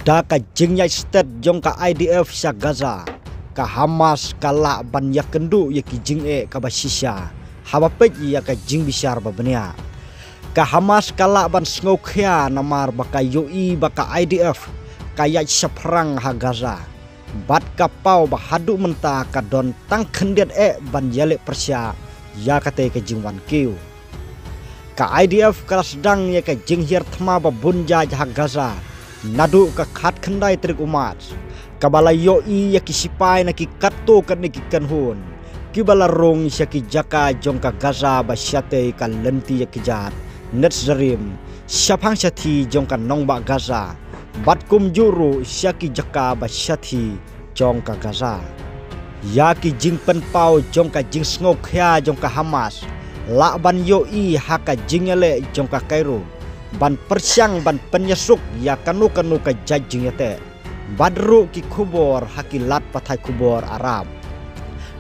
Da ka jingnya state jong ka IDF sya Gaza ka Hamas kala ban ya kendu ya ki jing ka basisha haba pej ya ka jing bisar babnya ka Hamas kala ban sngokhya namar baka UI baka IDF kaya seperang ha Gaza bat ka pau ba hadu menta ka don tang khendet ban yale persya ya kate ka jing wan kiu ka IDF kala sedang ya ka jing hier thma ba bunja ha Gaza nadu ka khat khandai trik umat kabala yoi ya ki sipai na ki katto kan ni ki kanhun kibala rong sya ki jaka jong ka Gaza ba syate ka lenti ya ki jat net zarim syapang syati jong ka nongba Gaza bat kum juru sya ki jaka ba syati jong ka Gaza ya ki jing pen pau jong ka jing snok ya jong ka Hamas la ban yoi ha ka jingele jong ka Kairo ban persyang ban penyesuk ya kanu ka jajing yate badru ki kubor hakilat pathai kubor Arab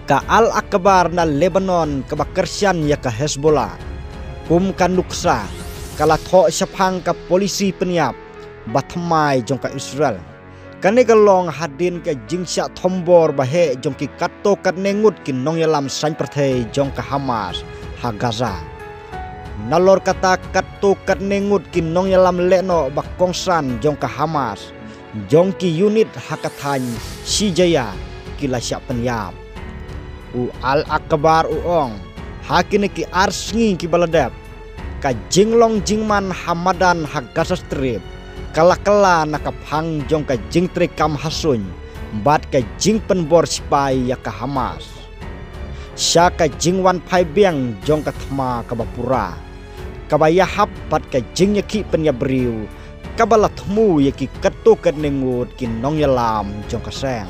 ka Al Akbar na Lebanon ka bakersian ya ka Hezbollah kan nuksa kala tho syapang ka polisi penyap bathmai jong ka Israel kane galong hadin ka jingsya thombor bahe jong ki katto kat nengut ki nong yalam san perthai jong ka Hamas ha Gaza nalor kata katto kat nengut ki nong yalam leno bakongsan jong ka Hamas jong ki unit hakathan sijaya kila sya penyap u Al Akbar uong hakine ki arsngi ki baladap ka jinglong jingman Hamadan ha Gaza Strip kala nakaphang jong ka jingtre kam hasun bat ka jing penbor sipai ya ka Hamas sya ka jingwan phai biang jong ka thma ka bapura kabaya hap bat ka jing yaki penyabriu kabala thmu yaki katto kan nengut ki nong yalam jong ka seng